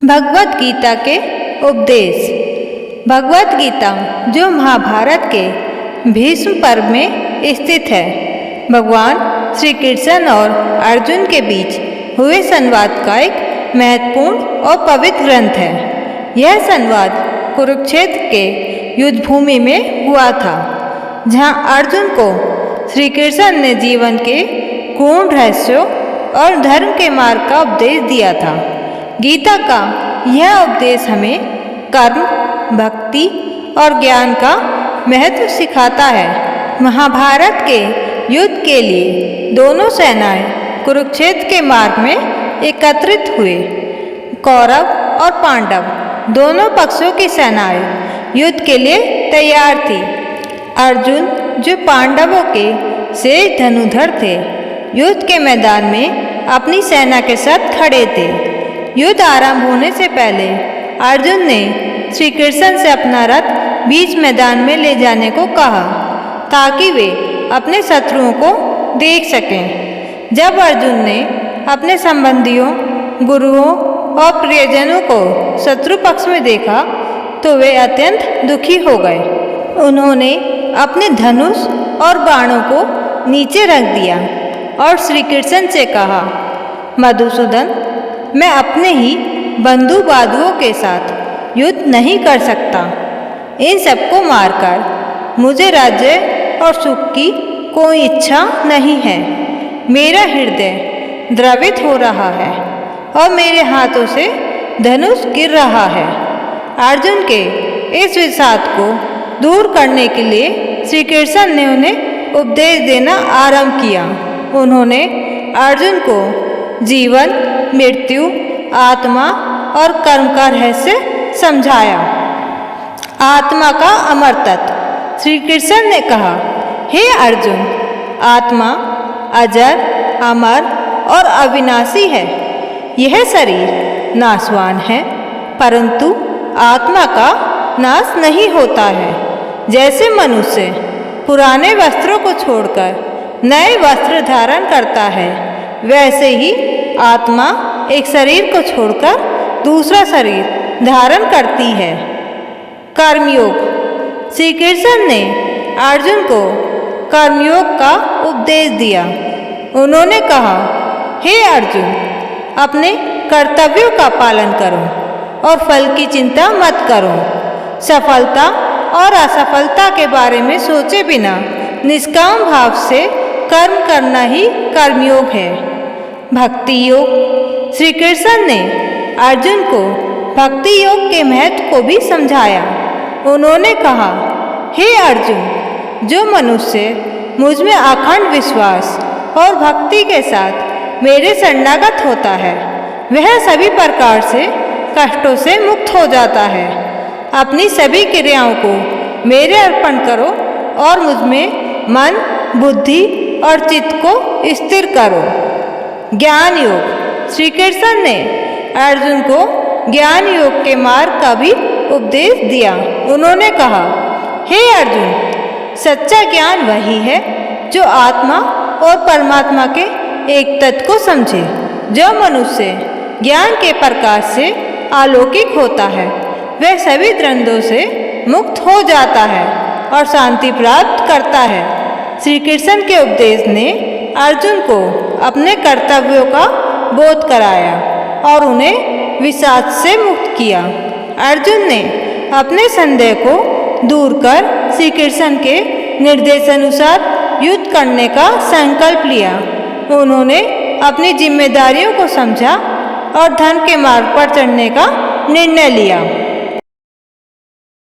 भगवत गीता के उपदेश। भगवत गीता जो महाभारत के भीष्म पर्व में स्थित है, भगवान श्री कृष्ण और अर्जुन के बीच हुए संवाद का एक महत्वपूर्ण और पवित्र ग्रंथ है। यह संवाद कुरुक्षेत्र के युद्ध भूमि में हुआ था, जहां अर्जुन को श्री कृष्ण ने जीवन के गूढ़ रहस्यों और धर्म के मार्ग का उपदेश दिया था। गीता का यह उपदेश हमें कर्म, भक्ति और ज्ञान का महत्व सिखाता है। महाभारत के युद्ध के लिए दोनों सेनाएं कुरुक्षेत्र के मार्ग में एकत्रित हुए। कौरव और पांडव दोनों पक्षों की सेनाएं युद्ध के लिए तैयार थी। अर्जुन, जो पांडवों के शेष धनुधर थे, युद्ध के मैदान में अपनी सेना के साथ खड़े थे। युद्ध आरंभ होने से पहले अर्जुन ने श्री कृष्ण से अपना रथ बीच मैदान में ले जाने को कहा, ताकि वे अपने शत्रुओं को देख सकें। जब अर्जुन ने अपने संबंधियों, गुरुओं और प्रियजनों को शत्रु पक्ष में देखा तो वे अत्यंत दुखी हो गए। उन्होंने अपने धनुष और बाणों को नीचे रख दिया और श्री कृष्ण से कहा, मधुसूदन, मैं अपने ही बंधु बांधवों के साथ युद्ध नहीं कर सकता। इन सबको मारकर मुझे राज्य और सुख की कोई इच्छा नहीं है। मेरा हृदय द्रवित हो रहा है और मेरे हाथों से धनुष गिर रहा है। अर्जुन के इस विषाद को दूर करने के लिए श्री कृष्ण ने उन्हें उपदेश देना आरंभ किया। उन्होंने अर्जुन को जीवन, मृत्यु, आत्मा और कर्म का रहस्य समझाया। आत्मा का अमर तत्व। श्री कृष्ण ने कहा, हे अर्जुन, आत्मा अजर, अमर और अविनाशी है। यह शरीर नाशवान है, परंतु आत्मा का नाश नहीं होता है। जैसे मनुष्य पुराने वस्त्रों को छोड़कर नए वस्त्र धारण करता है, वैसे ही आत्मा एक शरीर को छोड़कर दूसरा शरीर धारण करती है। कर्मयोग। श्री कृष्ण ने अर्जुन को कर्मयोग का उपदेश दिया। उन्होंने कहा, हे अर्जुन, अपने कर्तव्यों का पालन करो और फल की चिंता मत करो। सफलता और असफलता के बारे में सोचे बिना निष्काम भाव से कर्म करना ही कर्मयोग है। भक्ति योग। श्री कृष्ण ने अर्जुन को भक्ति योग के महत्व को भी समझाया। उन्होंने कहा, हे अर्जुन, जो मनुष्य मुझ में अखंड विश्वास और भक्ति के साथ मेरे शरणागत होता है, वह सभी प्रकार से कष्टों से मुक्त हो जाता है। अपनी सभी क्रियाओं को मेरे अर्पण करो और मुझ में मन, बुद्धि और चित्त को स्थिर करो। ज्ञान योग। श्री कृष्ण ने अर्जुन को ज्ञान योग के मार्ग का भी उपदेश दिया। उन्होंने कहा, हे अर्जुन, सच्चा ज्ञान वही है जो आत्मा और परमात्मा के एक तत्व को समझे। जो मनुष्य ज्ञान के प्रकाश से अलौकिक होता है, वह सभी द्वंद्वों से मुक्त हो जाता है और शांति प्राप्त करता है। श्री कृष्ण के उपदेश ने अर्जुन को अपने कर्तव्यों का बोध कराया और उन्हें विषाद से मुक्त किया। अर्जुन ने अपने संदेह को दूर कर श्री कृष्ण के निर्देशानुसार युद्ध करने का संकल्प लिया। उन्होंने अपनी जिम्मेदारियों को समझा और धर्म के मार्ग पर चलने का निर्णय लिया।